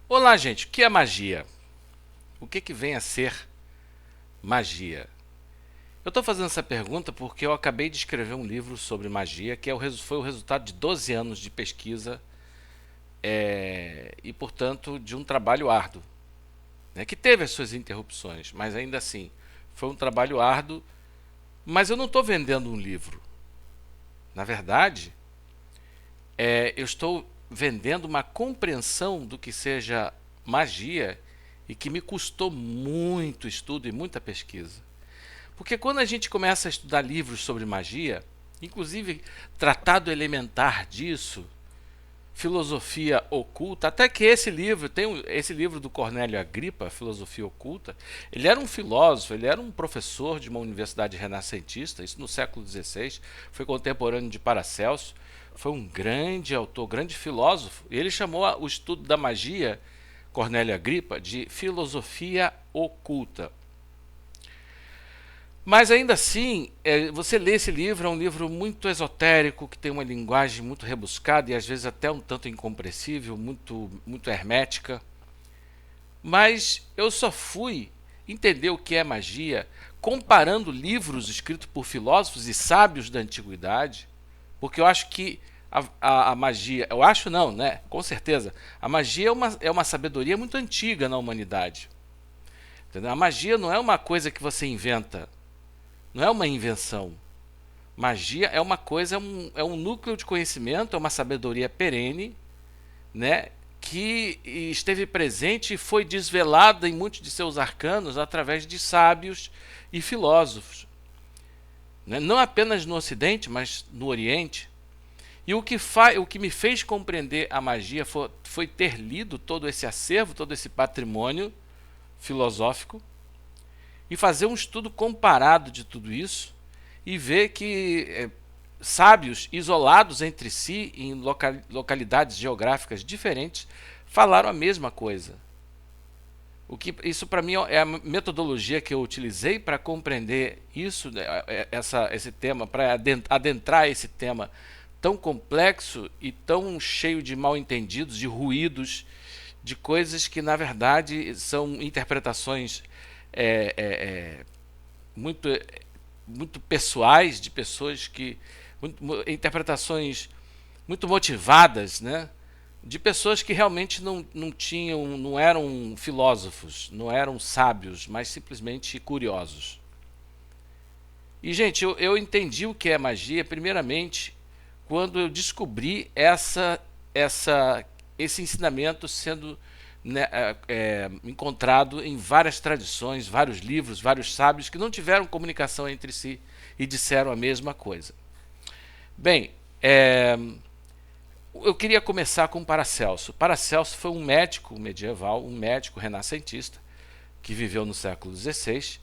Olá, gente. O que é magia? O que vem a ser magia? Eu estou fazendo essa pergunta porque eu acabei de escrever um livro sobre magia, que foi o resultado de 12 anos de pesquisa e, portanto, de um trabalho árduo, né, que teve as suas interrupções, mas ainda assim foi um trabalho árduo. Mas eu não estou vendendo um livro. Na verdade, eu estou vendendo uma compreensão do que seja magia e que me custou muito estudo e muita pesquisa. Porque quando a gente começa a estudar livros sobre magia, inclusive tratado elementar disso, filosofia oculta, até que esse livro, esse livro do Cornélio Agrippa, Filosofia Oculta, ele era um filósofo, ele era um professor de uma universidade renascentista, isso no século XVI, foi contemporâneo de Paracelso, foi um grande autor, grande filósofo, e ele chamou o estudo da magia, Cornélio Agrippa, de filosofia oculta. Mas ainda assim, você lê esse livro, é um livro muito esotérico, que tem uma linguagem muito rebuscada e às vezes até um tanto incompreensível, muito hermética. Mas eu só fui entender o que é magia comparando livros escritos por filósofos e sábios da antiguidade, porque eu acho que a magia, eu acho não, né? Com certeza, a magia é uma sabedoria muito antiga na humanidade. Entendeu? A magia não é uma coisa que você inventa, não é uma invenção. Magia é uma coisa, é um núcleo de conhecimento, é uma sabedoria perene, né, que esteve presente e foi desvelada em muitos de seus arcanos através de sábios e filósofos, né, não apenas no Ocidente, mas no Oriente. E o que me fez compreender a magia foi ter lido todo esse acervo, todo esse patrimônio filosófico e fazer um estudo comparado de tudo isso e ver que sábios isolados entre si em localidades geográficas diferentes falaram a mesma coisa. Isso para mim é a metodologia que eu utilizei para compreender isso, esse tema, para adentrar esse tema tão complexo e tão cheio de mal-entendidos, de ruídos, de coisas que na verdade são interpretações é, é, é, muito muito pessoais, de pessoas que interpretações muito motivadas, né? De pessoas que realmente não tinham, não eram filósofos, não eram sábios, mas simplesmente curiosos. E gente, eu entendi o que é magia primeiramente quando eu descobri esse ensinamento sendo, né, encontrado em várias tradições, vários livros, vários sábios que não tiveram comunicação entre si e disseram a mesma coisa. Bem, eu queria começar com Paracelso. Paracelso foi um médico medieval, um médico renascentista, que viveu no século XVI,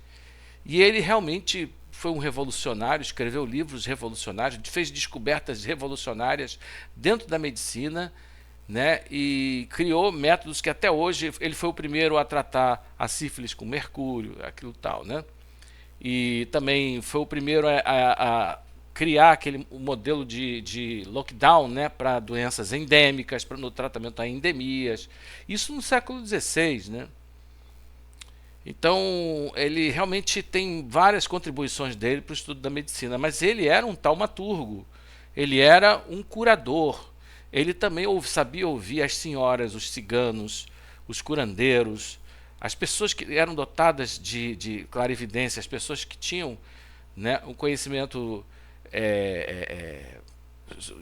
e ele realmente foi um revolucionário, escreveu livros revolucionários, fez descobertas revolucionárias dentro da medicina, né, e criou métodos que até hoje ele foi o primeiro a tratar a sífilis com mercúrio, aquilo tal, né? E também foi o primeiro a criar aquele modelo de lockdown, né, para doenças endêmicas, no tratamento a endemias. Isso no século XVI, né? Então, ele realmente tem várias contribuições dele para o estudo da medicina, mas ele era um taumaturgo, ele era um curador, ele também sabia ouvir as senhoras, os ciganos, os curandeiros, as pessoas que eram dotadas de clarividência, as pessoas que tinham, né, um conhecimento,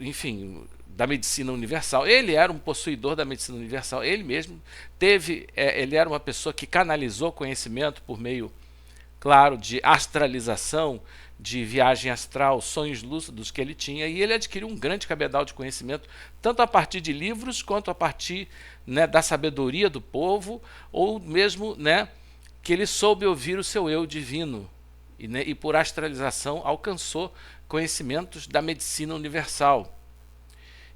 enfim, da medicina universal. Ele era um possuidor da medicina universal, ele mesmo ele era uma pessoa que canalizou conhecimento por meio, claro, de astralização, de viagem astral, sonhos lúcidos que ele tinha, e ele adquiriu um grande cabedal de conhecimento, tanto a partir de livros, quanto a partir, né, da sabedoria do povo, ou mesmo, né, que ele soube ouvir o seu eu divino, e por astralização alcançou conhecimentos da medicina universal.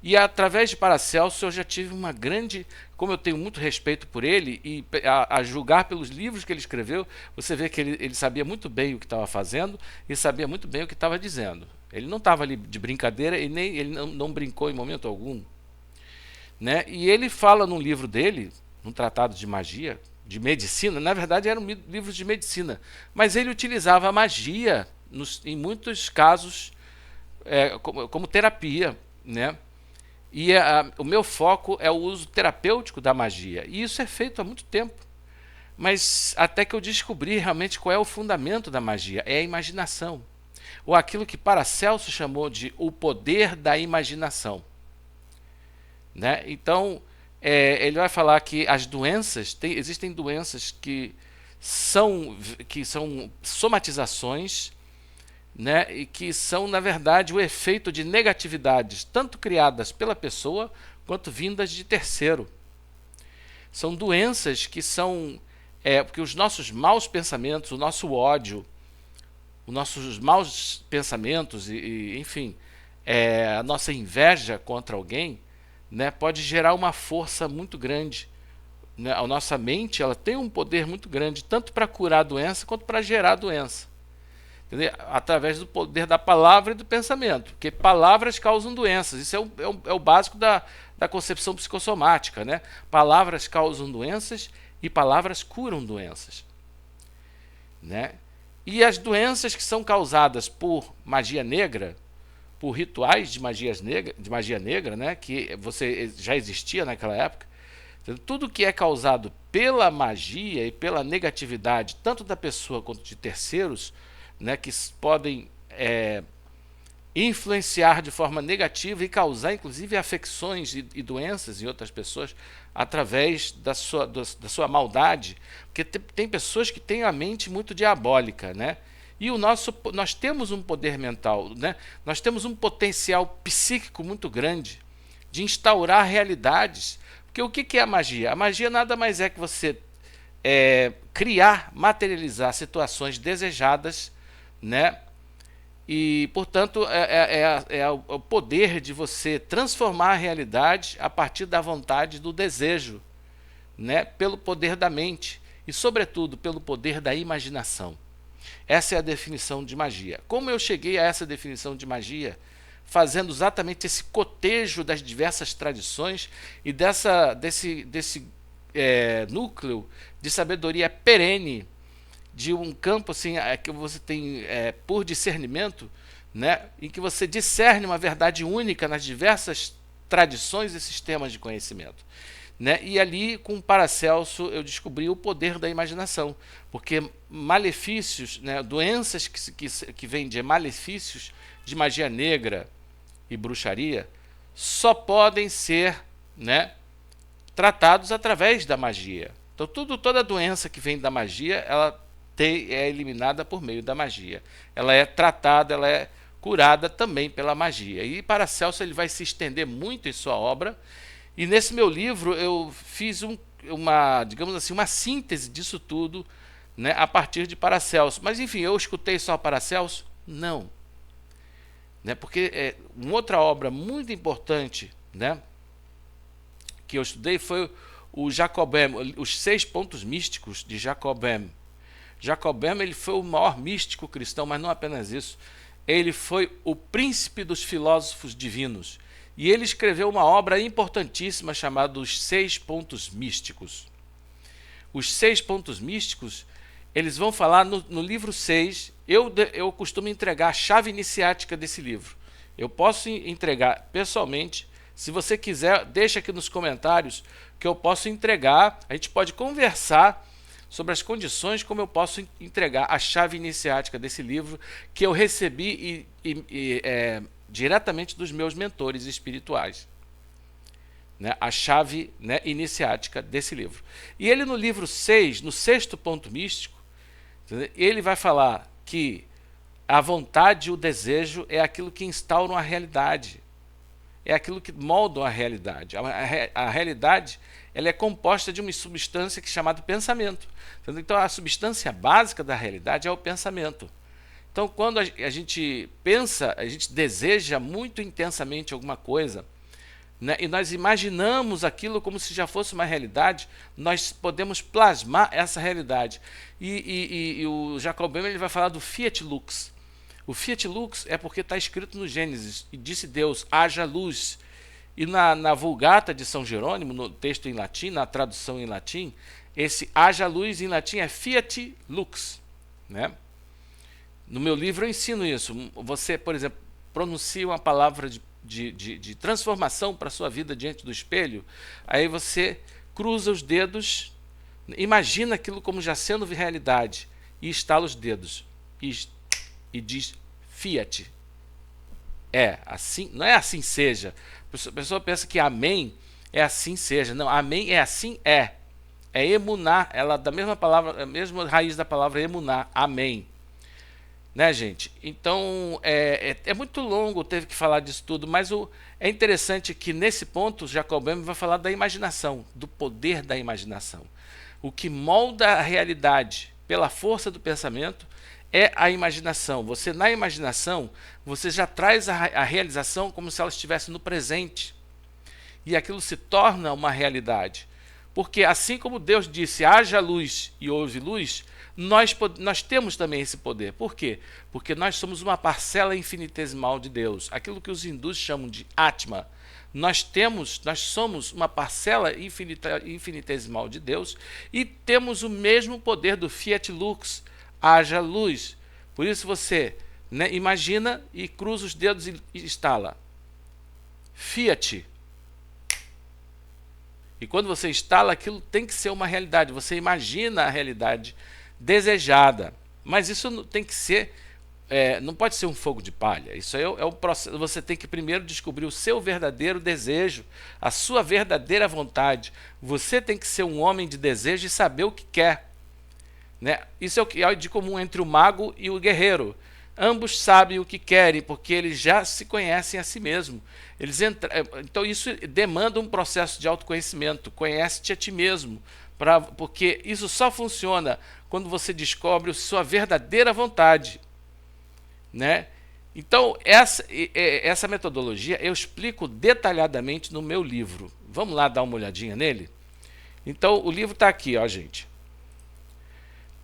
E através de Paracelso eu já tive uma grande, como eu tenho muito respeito por ele, e a julgar pelos livros que ele escreveu, você vê que ele sabia muito bem o que estava fazendo e sabia muito bem o que estava dizendo. Ele não estava ali de brincadeira e nem ele não brincou em momento algum, né? E ele fala num livro dele, num tratado de magia, de medicina. Na verdade, eram livros de medicina, mas ele utilizava a magia em muitos casos como terapia, né? E o meu foco é o uso terapêutico da magia. E isso é feito há muito tempo. Mas até que eu descobri realmente qual é o fundamento da magia, é a imaginação. Ou aquilo que Paracelso chamou de o poder da imaginação. Né? Então, ele vai falar que as doenças, existem doenças que são somatizações, né? E que são, na verdade, o efeito de negatividades, tanto criadas pela pessoa, quanto vindas de terceiro. São doenças que são... porque os nossos maus pensamentos, o nosso ódio, os nossos maus pensamentos, enfim, a nossa inveja contra alguém, né, pode gerar uma força muito grande. Né? A nossa mente, ela tem um poder muito grande, tanto para curar a doença, quanto para gerar a doença. Entendeu? Através do poder da palavra e do pensamento, porque palavras causam doenças. Isso é o básico da concepção psicossomática, né? Palavras causam doenças e palavras curam doenças, né? E as doenças que são causadas por magia negra, por rituais de magia negra, né? Que já existia naquela época. Então, tudo que é causado pela magia e pela negatividade, tanto da pessoa quanto de terceiros, né, que podem influenciar de forma negativa e causar inclusive afecções e doenças em outras pessoas através da sua maldade, porque tem pessoas que têm a mente muito diabólica, né? E nós temos um poder mental, né? Nós temos um potencial psíquico muito grande de instaurar realidades. Porque o que é a magia? A magia nada mais é que você criar, materializar situações desejadas, né? E, portanto, o poder de você transformar a realidade a partir da vontade, do desejo, né? Pelo poder da mente e, sobretudo, pelo poder da imaginação. Essa é a definição de magia. Como eu cheguei a essa definição de magia? Fazendo exatamente esse cotejo das diversas tradições e desse núcleo de sabedoria perene, de um campo assim, que você tem por discernimento, né, em que você discerne uma verdade única nas diversas tradições e sistemas de conhecimento. Né? E ali, com Paracelso, eu descobri o poder da imaginação, porque malefícios, né, doenças que vêm de malefícios de magia negra e bruxaria só podem ser, né, tratados através da magia. Então, toda doença que vem da magia, ela é eliminada por meio da magia. Ela é tratada, ela é curada também pela magia. E Paracelso ele vai se estender muito em sua obra. E nesse meu livro eu fiz digamos assim, uma síntese disso tudo, né, a partir de Paracelso. Mas enfim, eu escutei só Paracelso? Não. Né, porque uma outra obra muito importante, né, que eu estudei foi o Jacobin, os 6 pontos místicos de Jacobin. Jacobin ele foi o maior místico cristão, mas não apenas isso. Ele foi o príncipe dos filósofos divinos. E ele escreveu uma obra importantíssima chamada Os 6 Pontos Místicos. Os 6 pontos místicos, eles vão falar no livro 6. Eu costumo entregar a chave iniciática desse livro. Eu posso entregar pessoalmente. Se você quiser, deixa aqui nos comentários que eu posso entregar. A gente pode conversar sobre as condições como eu posso entregar a chave iniciática desse livro que eu recebi diretamente dos meus mentores espirituais. Né? A chave, né, iniciática desse livro. E ele no livro 6, no 6º ponto místico, ele vai falar que a vontade e o desejo é aquilo que instauram a realidade. É aquilo que moldam a realidade. A realidade ela é composta de uma substância que é chamada pensamento. Então, a substância básica da realidade é o pensamento. Então, quando a gente pensa, a gente deseja muito intensamente alguma coisa, né, e nós imaginamos aquilo como se já fosse uma realidade, nós podemos plasmar essa realidade. E o Jacobin ele vai falar do Fiat Lux. O Fiat Lux é porque está escrito no Gênesis, e disse Deus, haja luz. E na Vulgata de São Jerônimo, no texto em latim, na tradução em latim, esse haja luz em latim é fiat lux, né? No meu livro eu ensino isso. Você, por exemplo, pronuncia uma palavra de transformação para a sua vida diante do espelho, aí você cruza os dedos, imagina aquilo como já sendo realidade, e estala os dedos, e diz fiat. É assim, não é assim seja. A pessoa pensa que amém é assim seja. Não, amém é assim é. É emuná, ela da mesma palavra, a mesma raiz da palavra emuná, amém. Né, gente? Então, é muito longo, teve que falar disso tudo, mas é interessante que nesse ponto, Jacob Böhme vai falar da imaginação, do poder da imaginação. O que molda a realidade pela força do pensamento é a imaginação. Você, na imaginação, você já traz a realização como se ela estivesse no presente. E aquilo se torna uma realidade. Porque assim como Deus disse, haja luz e houve luz, nós temos também esse poder. Por quê? Porque nós somos uma parcela infinitesimal de Deus. Aquilo que os hindus chamam de Atma. Nós somos uma parcela infinitesimal de Deus e temos o mesmo poder do Fiat Lux, haja luz. Por isso você, né, imagina e cruza os dedos e instala. Fiat. E quando você instala, aquilo tem que ser uma realidade. Você imagina a realidade desejada. Mas isso tem que ser, não pode ser um fogo de palha. Isso aí é o processo. Você tem que primeiro descobrir o seu verdadeiro desejo, a sua verdadeira vontade. Você tem que ser um homem de desejo e saber o que quer. Né? Isso é o que é de comum entre o mago e o guerreiro. Ambos sabem o que querem, porque eles já se conhecem a si mesmos. Então isso demanda um processo de autoconhecimento. Conhece-te a ti mesmo, porque isso só funciona quando você descobre a sua verdadeira vontade. Né? Então essa metodologia eu explico detalhadamente no meu livro. Vamos lá dar uma olhadinha nele? Então o livro está aqui, ó, gente.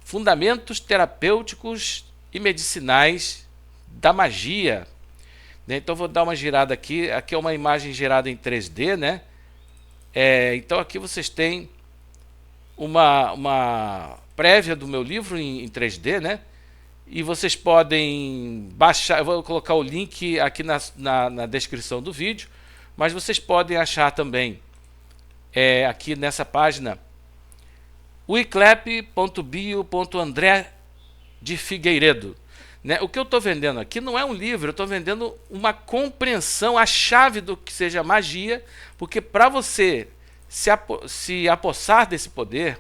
Fundamentos terapêuticos e medicinais da magia. Né? Então vou dar uma girada aqui. Aqui é uma imagem gerada em 3D, né? Então aqui vocês têm uma prévia do meu livro em 3D, né? E vocês podem baixar. Eu vou colocar o link aqui na descrição do vídeo, mas vocês podem achar também aqui nessa página wiclap.bio.andré de Figueiredo. Né? O que eu estou vendendo aqui não é um livro, eu estou vendendo uma compreensão, a chave do que seja magia, porque para você se apossar desse poder,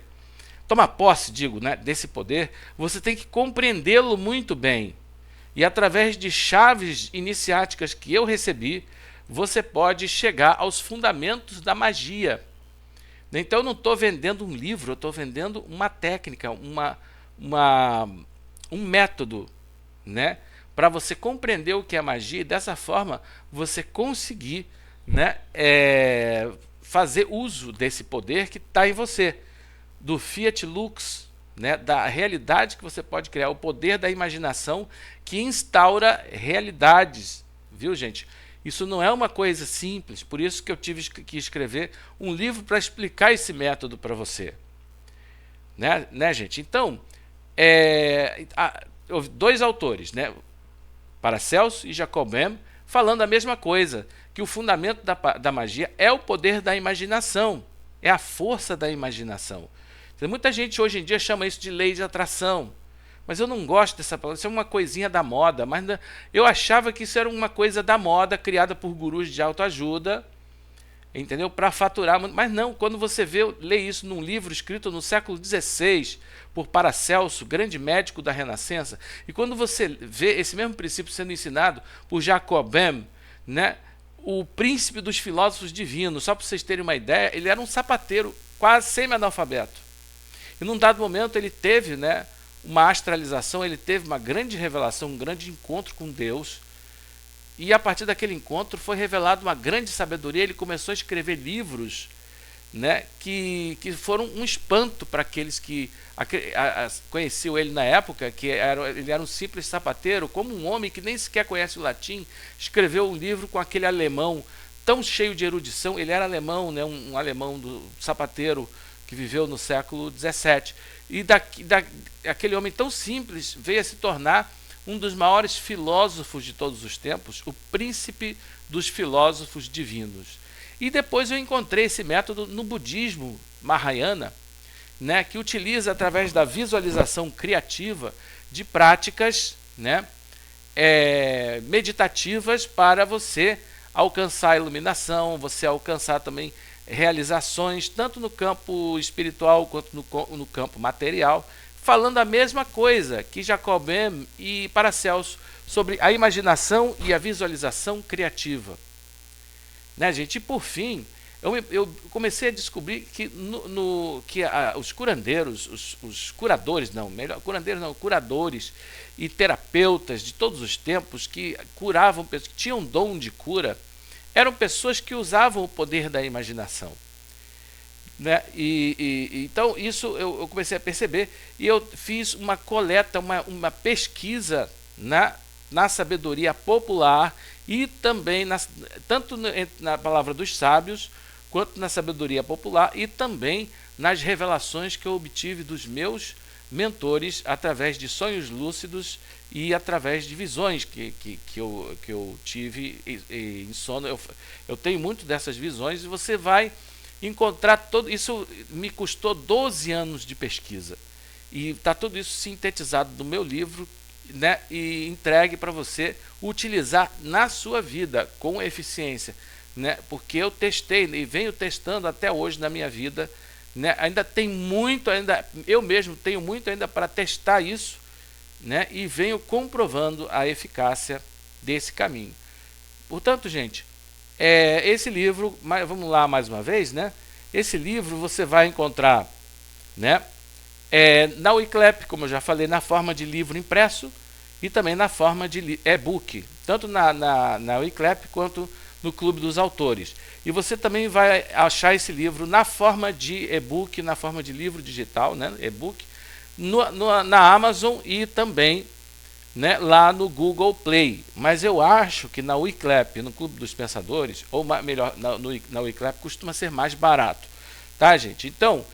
tomar posse, digo, né, desse poder, você tem que compreendê-lo muito bem. E através de chaves iniciáticas que eu recebi, você pode chegar aos fundamentos da magia. Então eu não estou vendendo um livro, eu estou vendendo uma técnica, um método, né, para você compreender o que é magia e dessa forma você conseguir, né, fazer uso desse poder que está em você, do Fiat Lux, né, da realidade que você pode criar, o poder da imaginação que instaura realidades, viu, gente? Isso não é uma coisa simples, por isso que eu tive que escrever um livro para explicar esse método para você. Né, gente? Então, dois autores, né, Paracelso e Jacob Böhme, falando a mesma coisa, que o fundamento da magia é o poder da imaginação, é a força da imaginação. Muita gente hoje em dia chama isso de lei de atração, mas eu não gosto dessa palavra, isso é uma coisinha da moda, mas eu achava que isso era uma coisa da moda, criada por gurus de autoajuda, entendeu? Para faturar, mas não, quando você lê isso num livro escrito no século XVI, por Paracelso, grande médico da Renascença, e quando você vê esse mesmo princípio sendo ensinado por Jacob Böhme, né, o príncipe dos filósofos divinos, só para vocês terem uma ideia, ele era um sapateiro quase semi-analfabeto. E num dado momento ele teve, né, uma astralização, ele teve uma grande revelação, um grande encontro com Deus, e a partir daquele encontro foi revelado uma grande sabedoria, ele começou a escrever livros, né, que foram um espanto para aqueles que conheciam ele na época, que ele era um simples sapateiro, como um homem que nem sequer conhece o latim, escreveu um livro com aquele alemão tão cheio de erudição. Ele era alemão, né, um alemão do sapateiro que viveu no século XVII. E aquele homem tão simples veio a se tornar um dos maiores filósofos de todos os tempos, o príncipe dos filósofos divinos. E depois eu encontrei esse método no budismo Mahayana, né, que utiliza, através da visualização criativa, de práticas, né, meditativas para você alcançar a iluminação, você alcançar também realizações, tanto no campo espiritual quanto no campo material, falando a mesma coisa que Jacob Boehme e Paracelso sobre a imaginação e a visualização criativa. Né, gente? E por fim, eu comecei a descobrir que, os curandeiros, os curadores, não, melhor, curandeiros não, curadores e terapeutas de todos os tempos que curavam, que tinham dom de cura, eram pessoas que usavam o poder da imaginação. Né? Então isso eu comecei a perceber, e eu fiz uma coleta, uma pesquisa na sabedoria popular, e também tanto na palavra dos sábios, quanto na sabedoria popular, e também nas revelações que eu obtive dos meus mentores através de sonhos lúcidos e através de visões que eu tive em sono. Eu tenho muito dessas visões, e você vai encontrar todo isso. Me custou 12 anos de pesquisa, e está tudo isso sintetizado no meu livro, né, e entregue para você utilizar na sua vida com eficiência, né, porque eu testei e venho testando até hoje na minha vida, né, ainda tem muito, eu mesmo tenho muito ainda para testar isso, né, e venho comprovando a eficácia desse caminho. Portanto, gente, esse livro, vamos lá mais uma vez, né, esse livro você vai encontrar, né, na Wiclap, como eu já falei, na forma de livro impresso, e também na forma de e-book, tanto na Wiclap quanto no Clube dos Autores. E você também vai achar esse livro na forma de e-book, na forma de livro digital, né, e-book, na Amazon, e também, né, lá no Google Play. Mas eu acho que na Wiclap, no Clube dos Pensadores, ou melhor, na Wiclap, costuma ser mais barato. Tá, gente? Então,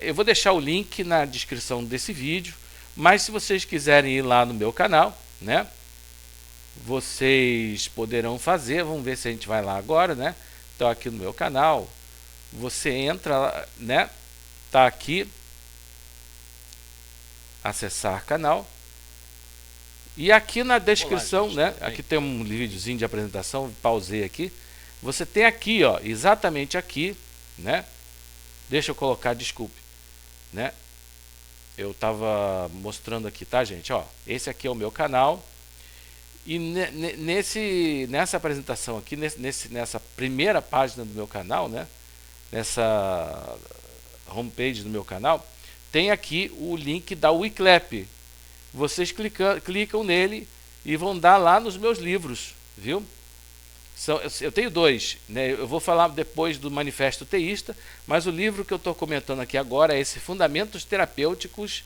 eu vou deixar o link na descrição desse vídeo, mas se vocês quiserem ir lá no meu canal, né, vocês poderão fazer. Vamos ver se a gente vai lá agora, né? Então, aqui no meu canal, você entra, né, tá aqui, acessar canal, e aqui na descrição, olá, gente, né, aqui tem um videozinho de apresentação, pausei aqui, você tem aqui, ó, exatamente aqui, né, deixa eu colocar, desculpe, né, eu estava mostrando aqui, tá, gente, ó, esse aqui é o meu canal, e nessa apresentação aqui, nessa primeira página do meu canal, né, nessa homepage do meu canal, tem aqui o link da Wiclap. Vocês clicam nele e vão dar lá nos meus livros, viu? Eu tenho dois, né? Eu vou falar depois do Manifesto Teísta, mas o livro que eu estou comentando aqui agora é esse Fundamentos Terapêuticos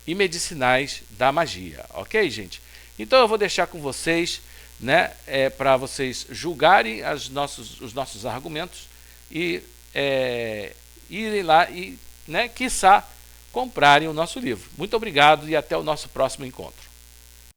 e Medicinais da Magia, ok, gente? Então eu vou deixar com vocês, né, para vocês julgarem os nossos argumentos e irem lá e, né, quiçá, comprarem o nosso livro. Muito obrigado e até o nosso próximo encontro.